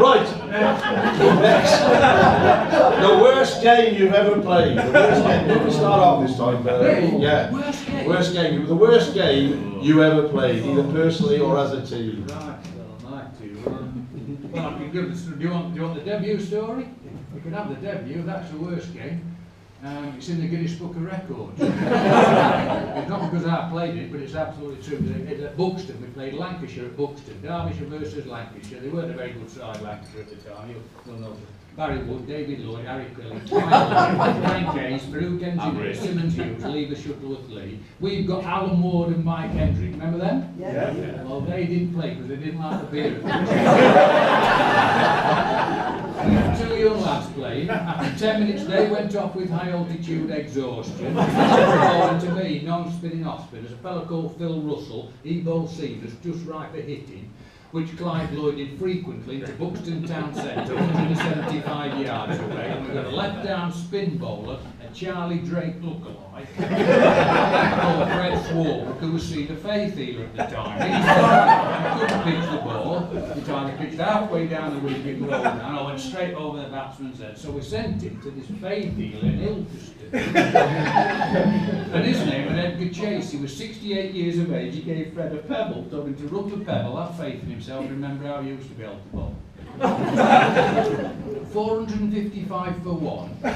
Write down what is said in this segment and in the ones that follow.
Right. Next. The worst game you've ever played. The worst game. Let me start off this time. Yeah. Worst game. Worst game. The worst game you ever played, either personally or as a team. Right. Well, I'd like to. Well, I can give the. Do you want the debut story? You can have the debut. That's the worst game. It's in the Guinness Book of Records. It's not because I played it, but it's absolutely true. At Buxton, we played Lancashire at Buxton, Derbyshire versus Lancashire. They weren't a very good side, Lancashire, at the time. You'll know Barry Wood, David Lloyd, Harry Pilling, Frank Hayes, Farouk Engineer, Simmons Hughes, Lever Shuttleworth Lee. We've got Alan Ward and Mike Hendrick. Remember them? Yeah. Well, they didn't play because they didn't like the beer. Two young lads playing. After 10 minutes, they went off with high altitude exhaustion. According to me, non-spinning off spinners, a fellow called Phil Russell, he bowled seamers just right for hitting, which Clive Lloyd did frequently into Buxton Town Centre, 175 yards away. And we've got a left-arm spin bowler, a Charlie Drake lookalike, called Fred Swarbrick, who was seen a faith healer at the time. He couldn't pitch the ball. He tried to pitch halfway down the wicket and rolled down. I went straight over the batsman's head. So we sent him to this faith healer in Ilkeston. And his name was Edgar Chase. He was 68 years of age. He gave Fred a pebble, told him to rub the pebble, have faith in himself, remember how he used to be able to bowl. 455 for one. Fred,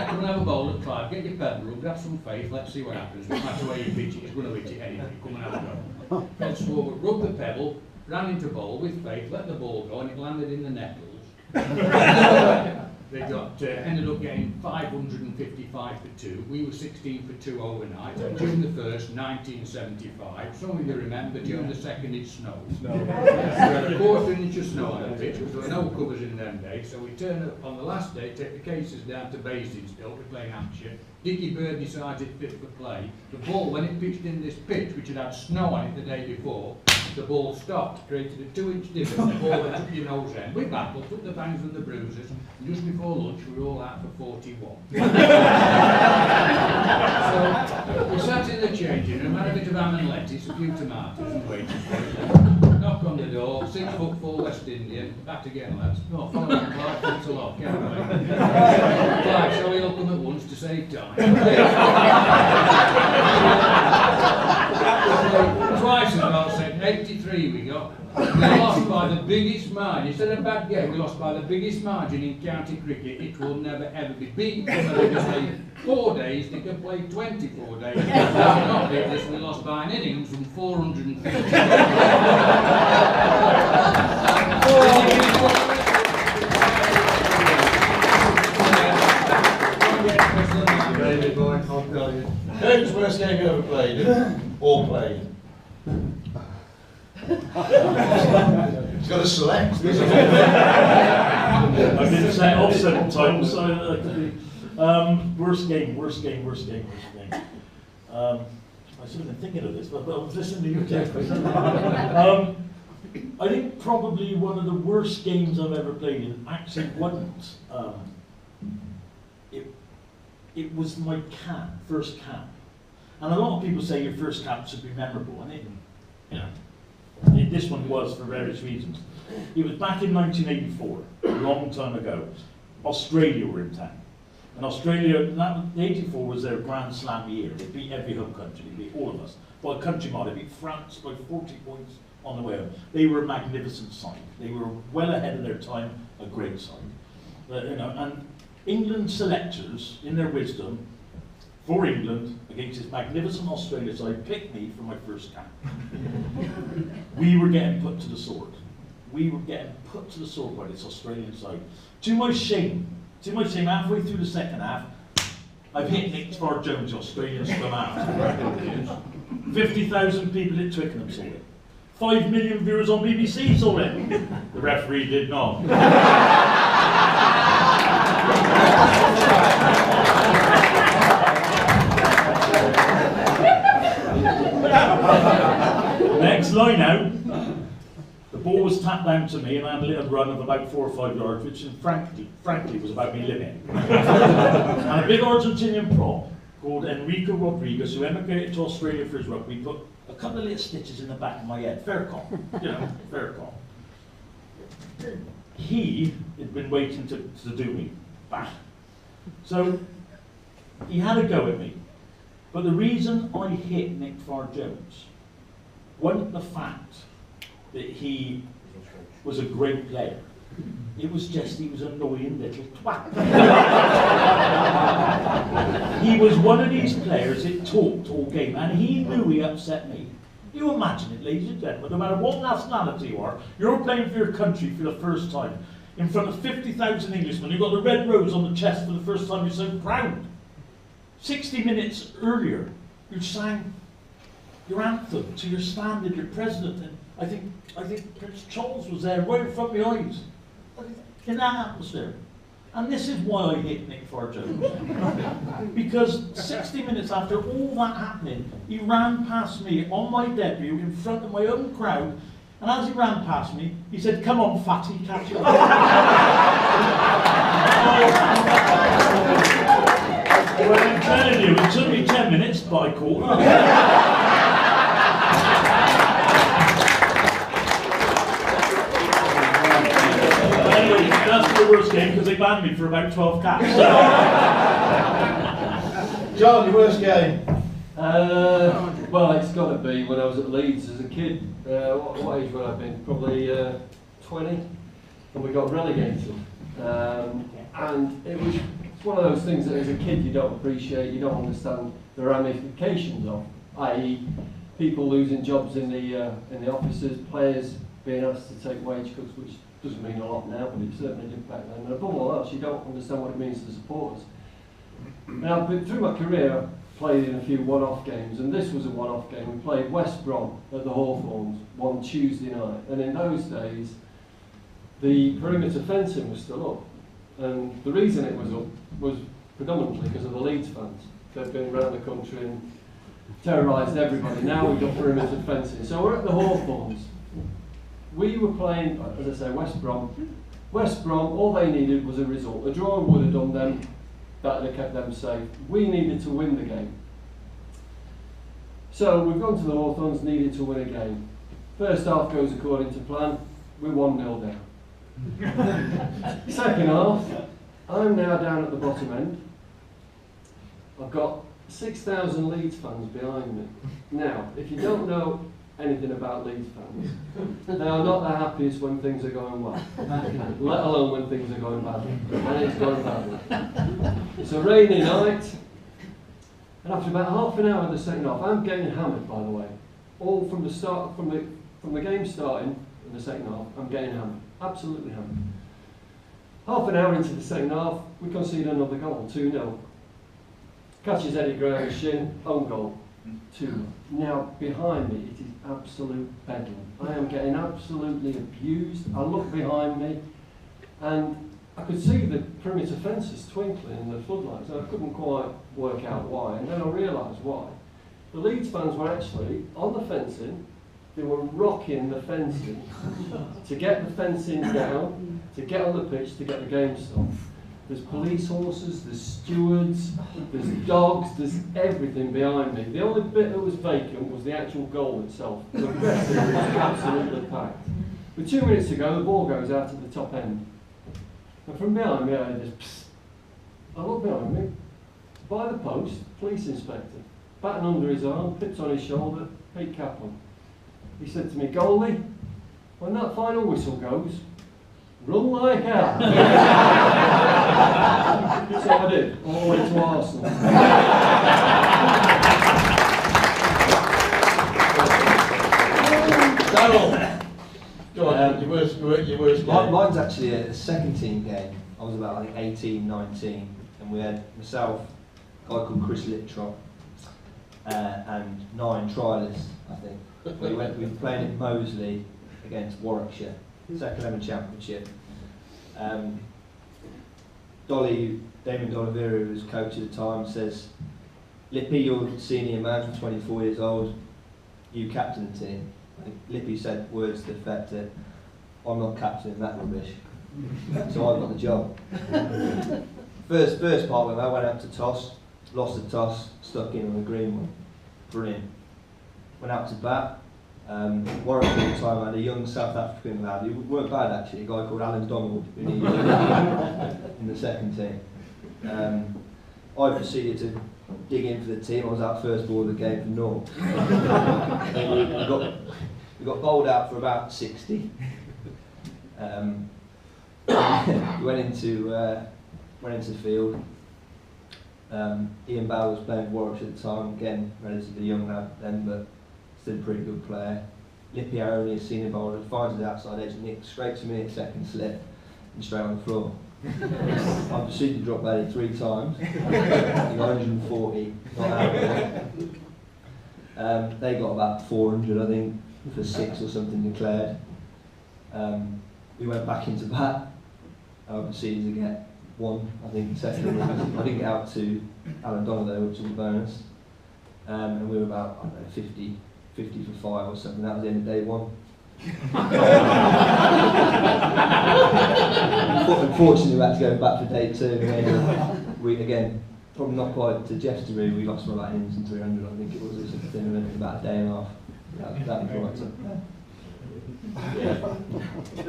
come and have a bowl at Clive, get your pebble rubbed, have some faith, let's see what happens. No matter where you pitch it, he's going to hit it anyway. Come and have a go. Fred swore, rubbed the pebble, ran into bowl with faith, let the ball go, and it landed in the nettles. They got ended up getting 555 for 2. We were 16 for 2 overnight. On June the 1st, 1975. Some of you remember, June the 2nd it snowed. We had a quarter-inch of snow on the pitch, because there were no covers in them days. So we turned up on the last day, take the cases down to Basingstoke to play Hampshire. Dickie Bird decided fit for play. The ball, when it pitched in this pitch, which had had snow on it the day before, the ball stopped, created a 2-inch divot, and the ball went up your nose end. We battled, took the bangs and the bruises, and just before lunch we were all out for 41. So we sat in the changing room, had a bit of ham and lettuce, a few tomatoes, and waited for it. Knock on the door, 6'4" West Indian, back again lads. No, follow on Clive, thanks a lot, can't we? Clive, shall we all come at once to save time? Twice in about 83 we got. We lost by the biggest margin. Instead of a bad game, we lost by the biggest margin in county cricket. It will never ever be beaten. They 4 days, they can play 24 days. Not beat this, we lost by an innings from 450. David boy, I'll tell you. David's worst game you ever played, or played. He's got to select. I've been set off several times, so worst game. I should have been thinking of this, but I was listening to you, Jeff. I think probably one of the worst games I've ever played, and actually wasn't. It was my first cap. And a lot of people say your first cap should be memorable, and this one was for various reasons. It was back in 1984, a long time ago. Australia were in town. And Australia, 84 was their Grand Slam year. They beat every home country, they beat all of us. By a country mile, they beat France by 40 points on the way home. They were a magnificent side. They were well ahead of their time, a great side. And England selectors, in their wisdom, for England, against this magnificent Australia side, picked me for my first cap. We were getting put to the sword. We were getting put to the sword by this Australian side. To my shame, halfway through the second half, I've hit Nick Jones, the Australian scrum half. 50,000 people at Twickenham saw it. 5 million viewers on BBC saw it. The referee did not. Next line out, the ball was tapped down to me and I had a little run of about 4 or 5 yards, which frankly was about me limit. And a big Argentinian prop called Enrico Rodriguez, who emigrated to Australia for his rugby, put a couple of little stitches in the back of my head. Fair call, fair call. he had been waiting to do me. Bang. So he had a go at me. But the reason I hit Nick Farr-Jones wasn't the fact that he was a great player. It was just he was an annoying little twat. He was one of these players that talked all game, and he knew he upset me. You imagine it, ladies and gentlemen, no matter what nationality you are, you're playing for your country for the first time, in front of 50,000 Englishmen, you've got the red rose on the chest for the first time, you're so proud. 60 minutes earlier, you sang your anthem to your stand-in, your president, and I think Prince Charles was there right in front of my eyes, in that atmosphere. And this is why I hit Nick Farr-Jones. Because 60 minutes after all that happening, he ran past me on my debut in front of my own crowd, and as he ran past me, he said, "Come on, fatty, catch you up." Well, I'm telling you, it took me 10 minutes, but I caught him. Anyway, that's the worst game because they banned me for about 12 caps. John, your worst game? Well, it's got to be when I was at Leeds as a kid. What age would I have been? Probably 20, and we got relegated. And it's one of those things that as a kid you don't appreciate, you don't understand the ramifications of, i.e. people losing jobs in the offices, players being asked to take wage cuts, which doesn't mean a lot now, but it certainly did back then. And above all else, you don't understand what it means to the supporters. Now, through my career, I've played in a few one-off games, and this was a one-off game. We played West Brom at the Hawthorns one Tuesday night, and in those days, the perimeter fencing was still up. And the reason it was up was predominantly because of the Leeds fans. They've been around the country and terrorised everybody. Now we've got perimeter fencing. So we're at the Hawthorns. We were playing, as I say, West Brom. West Brom, all they needed was a result. A draw would have done them, that would have kept them safe. We needed to win the game. So we've gone to the Hawthorns, needed to win a game. First half goes according to plan. We're 1-0 down. Second half, I'm now down at the bottom end. I've got 6,000 Leeds fans behind me. Now, if you don't know anything about Leeds fans, they are not the happiest when things are going well, let alone when things are going badly. And it's going badly. It's a rainy night, and after about half an hour of the second half, I'm getting hammered, by the way. All from the start, from the game starting in the second half, I'm getting hammered. Absolutely hammered. Half an hour into the second half, we concede another goal, 2-0. Catches Eddie Graham's shin, own goal, 2-0. Now, behind me, it is absolute bedlam. I am getting absolutely abused. I look behind me, and I could see the perimeter fences twinkling in the floodlights, and I couldn't quite work out why, and then I realised why. The Leeds fans were actually on the fencing. They were rocking the fencing to get the fencing down, to get on the pitch, to get the game stopped. There's police horses, there's stewards, there's dogs, there's everything behind me. The only bit that was vacant was the actual goal itself. The rest of it was absolutely packed. With 2 minutes to go, the ball goes out at the top end. And from behind me, I hear this psst. I look behind me, by the post, police inspector, baton under his arm, pips on his shoulder, Pete Kaplan. He said to me, "Goalie, when that final whistle goes, run like hell." So I did, all the way to Arsenal. Darryl, go on, your worst game. Mine's actually a second team game. I was about, I think, 18, 19, and we had myself, a guy called Chris Littrop, and 9 trialists, I think. We were playing in Moseley against Warwickshire, second ever championship. Damien D'Oliveira, who was coach at the time, says, "Lippy, you're the senior man, 24 years old, you captain the team." I think Lippy said words to the effect that, "I'm not captaining that rubbish." So I got the job. First part when I went out to toss, lost the toss, stuck in on the green one. Brilliant. Went out to bat, Warwick at the time had a young South African lad, who weren't bad actually, a guy called Alan Donald, who needed in the second team. I proceeded to dig in for the team. I was out first ball of the game for North. we got bowled out for about 60. We went into the field. Ian Bell was playing for Warwick at the time, again relatively young lad then, but still a pretty good player. Lippy only a senior bowler, finds the outside edge, nicks straight to me at second slip and straight on the floor. I proceeded to drop Bailey 3 times, 140, not out there. They got about 400, I think, for 6 or something declared. We went back into bat. I proceeded to get 1, I think, second. I didn't get out to Alan Donald though, which was a bonus. And we were about, I don't know, 50 for 5 or something. That was the end of day 1. Unfortunately, we had to go back for day 2. And we, again, probably not quite to Jeff's degree, we lost by about innings and 300, I think it was, or something, in about a day and a half. That was right. So,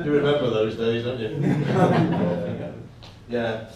You remember those days, don't you? Yeah.